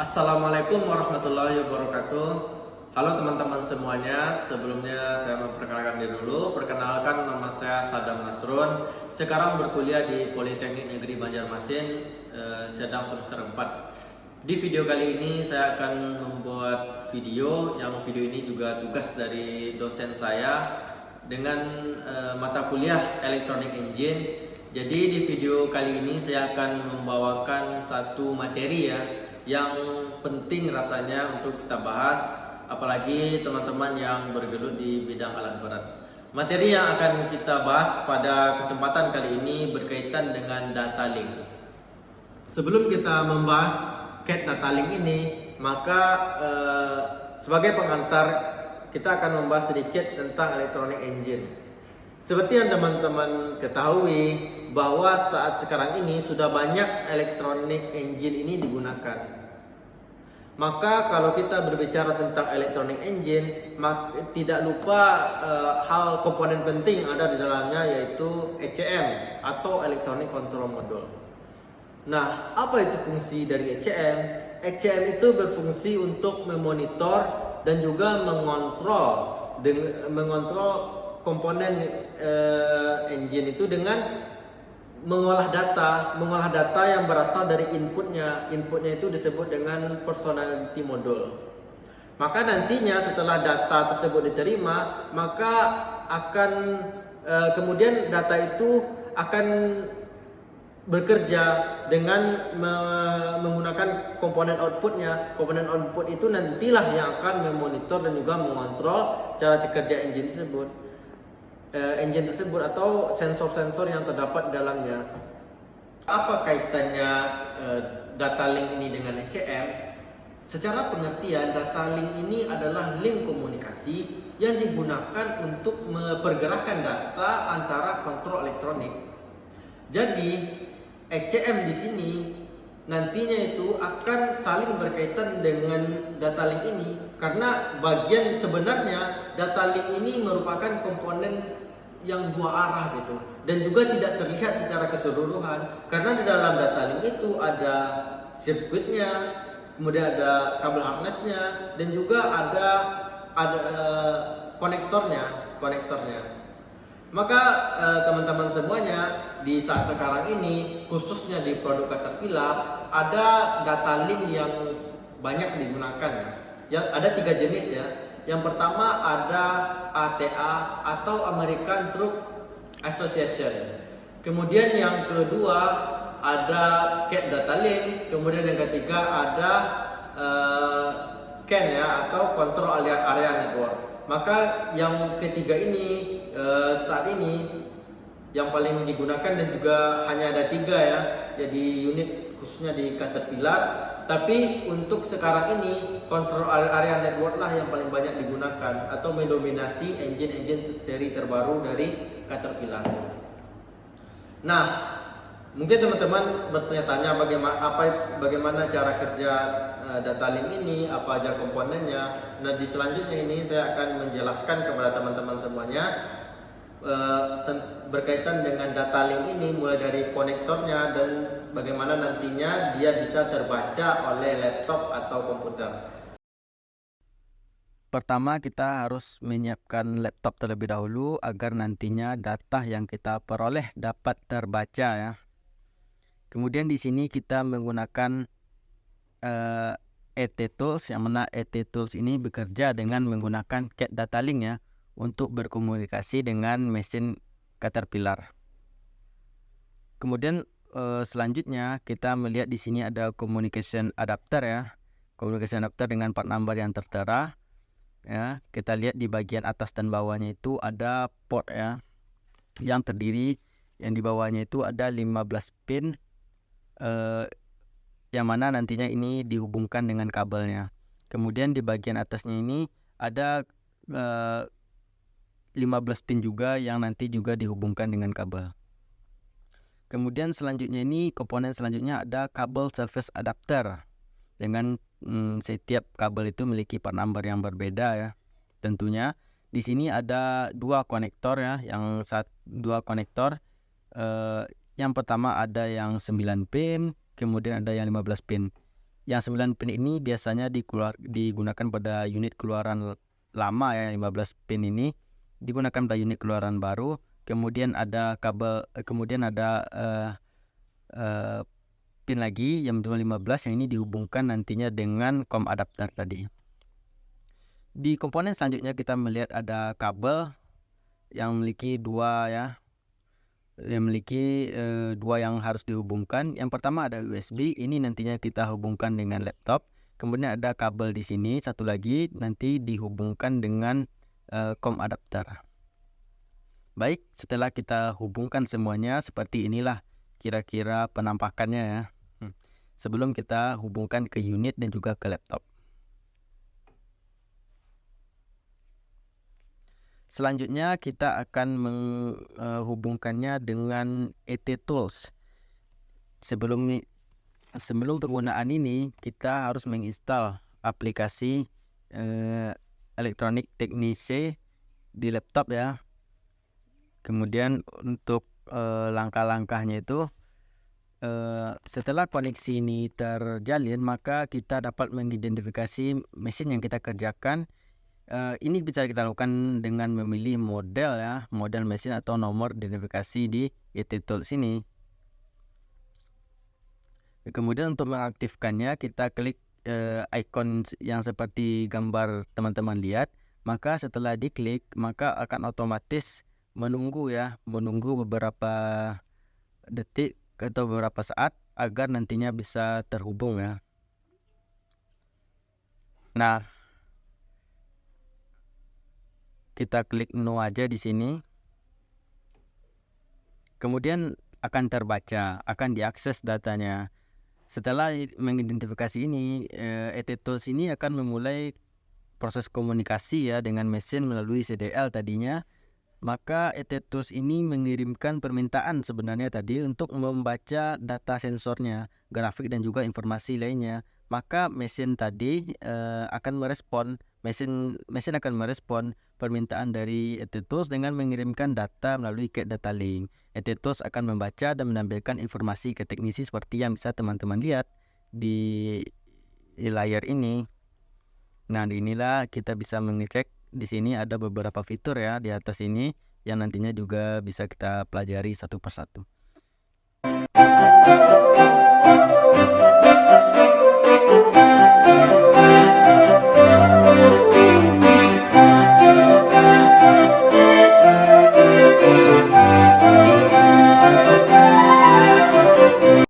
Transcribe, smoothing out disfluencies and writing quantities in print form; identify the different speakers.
Speaker 1: Assalamualaikum warahmatullahi wabarakatuh. Halo teman-teman semuanya, sebelumnya saya memperkenalkan diri dulu. Perkenalkan, nama saya Sadam Nasrun. Sekarang berkuliah di Politeknik Negeri Banjarmasin, sedang semester 4. Di video kali ini saya akan membuat video, yang video ini juga tugas dari dosen saya dengan mata kuliah Electronic Engine. Jadi di video kali ini saya akan membawakan satu materi yang penting rasanya untuk kita bahas, apalagi teman-teman yang bergelut di bidang alat berat. Materi yang akan kita bahas pada kesempatan kali ini berkaitan dengan data link. Sebelum kita membahas CAD data link ini, maka sebagai pengantar kita akan membahas sedikit tentang electronic engine. Seperti yang teman-teman ketahui bahwa saat sekarang ini sudah banyak electronic engine ini digunakan. Maka kalau kita berbicara tentang electronic engine, tidak lupa hal komponen penting yang ada di dalamnya, yaitu ECM atau Electronic Control Module. Nah, apa itu fungsi dari ECM? ECM itu berfungsi untuk memonitor dan juga mengontrol komponen engine itu dengan mengolah data yang berasal dari inputnya itu disebut dengan personality module. Maka nantinya setelah data tersebut diterima, maka akan kemudian data itu akan bekerja dengan menggunakan komponen outputnya. Komponen output itu nantilah yang akan memonitor dan juga mengontrol cara kerja engine tersebut atau sensor-sensor yang terdapat di dalamnya. Apa kaitannya data link ini dengan ECM? Secara pengertian, data link ini adalah link komunikasi yang digunakan untuk mempergerakan data antara kontrol elektronik. Jadi ECM di sini nantinya itu akan saling berkaitan dengan data link ini, karena bagian sebenarnya data link ini merupakan komponen yang dua arah gitu, dan juga tidak terlihat secara keseluruhan, karena di dalam data link itu ada sirkuitnya, kemudian ada kabel harnessnya, dan juga ada konektornya. Maka teman-teman semuanya, di saat sekarang ini khususnya di produk Caterpillar ada data link yang banyak digunakan ya. Yang ada 3 jenis ya. Yang pertama ada ATA atau American Truck Association. Kemudian yang kedua ada CAD data link. Kemudian yang ketiga ada CAN ya, atau Control Area Network. Maka yang ketiga ini saat ini yang paling digunakan, dan juga hanya ada 3 ya, jadi unit khususnya di Caterpillar. Tapi untuk sekarang ini Control Area Network lah yang paling banyak digunakan atau mendominasi engine seri terbaru dari Caterpillar. Nah, mungkin teman-teman bertanya-tanya bagaimana cara kerja data link ini, apa aja komponennya. Nah, di selanjutnya ini saya akan menjelaskan kepada teman-teman semuanya berkaitan dengan data link ini, mulai dari konektornya dan bagaimana nantinya dia bisa terbaca oleh laptop atau komputer.
Speaker 2: Pertama, kita harus menyiapkan laptop terlebih dahulu agar nantinya data yang kita peroleh dapat terbaca ya. Kemudian di sini kita menggunakan ET Tools, yang mana ET Tools ini bekerja dengan menggunakan CAD data link ya untuk berkomunikasi dengan mesin Caterpillar. Kemudian selanjutnya kita melihat di sini ada communication adapter ya. Communication adapter dengan part number yang tertera. Ya, kita lihat di bagian atas dan bawahnya itu ada port ya, yang terdiri, yang di bawahnya itu ada 15 pin yang mana nantinya ini dihubungkan dengan kabelnya. Kemudian di bagian atasnya ini ada 15 pin juga yang nanti juga dihubungkan dengan kabel. Kemudian selanjutnya ini, komponen selanjutnya ada kabel service adapter. Dengan setiap kabel itu memiliki part number yang berbeda ya. Tentunya di sini ada 2 konektor ya, dua konektor. Yang pertama ada yang 9 pin, kemudian ada yang 15 pin. Yang 9 pin ini biasanya digunakan pada unit keluaran lama ya, 15 pin ini digunakan pada unit keluaran baru. Kemudian ada kabel, kemudian ada pin lagi yang 15 yang ini dihubungkan nantinya dengan COM adapter tadi. Di komponen selanjutnya kita melihat ada kabel yang memiliki dua ya, dua yang harus dihubungkan. Yang pertama ada USB, ini nantinya kita hubungkan dengan laptop. Kemudian ada kabel di sini satu lagi nanti dihubungkan dengan COM adapter. Baik, setelah kita hubungkan semuanya, seperti inilah kira-kira penampakannya ya. Sebelum kita hubungkan ke unit dan juga ke laptop. Selanjutnya kita akan menghubungkannya dengan ET Tools. Sebelum penggunaan ini kita harus menginstal aplikasi Electronic Technique di laptop ya. Kemudian untuk langkah-langkahnya itu setelah koneksi ini terjalin, maka kita dapat mengidentifikasi mesin yang kita kerjakan. Ini bisa kita lakukan dengan memilih model ya, model mesin atau nomor identifikasi di ET Tools ini. Kemudian untuk mengaktifkannya kita klik icon yang seperti gambar teman-teman lihat. Maka setelah diklik maka akan otomatis menunggu beberapa detik atau beberapa saat agar nantinya bisa terhubung ya. Nah, kita klik no aja di sini. Kemudian akan terbaca, akan diakses datanya. Setelah mengidentifikasi ini, ET Tools ini akan memulai proses komunikasi ya dengan mesin melalui CDL tadinya. Maka ET Tools ini mengirimkan permintaan sebenarnya tadi untuk membaca data sensornya, grafik dan juga informasi lainnya. Maka mesin tadi akan merespon, mesin akan merespon permintaan dari ET Tools dengan mengirimkan data melalui Get Data Link. ET Tools akan membaca dan menampilkan informasi ke teknisi seperti yang bisa teman-teman lihat di layar ini. Nah, inilah kita bisa mengecek. Di sini ada beberapa fitur ya di atas ini yang nantinya juga bisa kita pelajari satu persatu.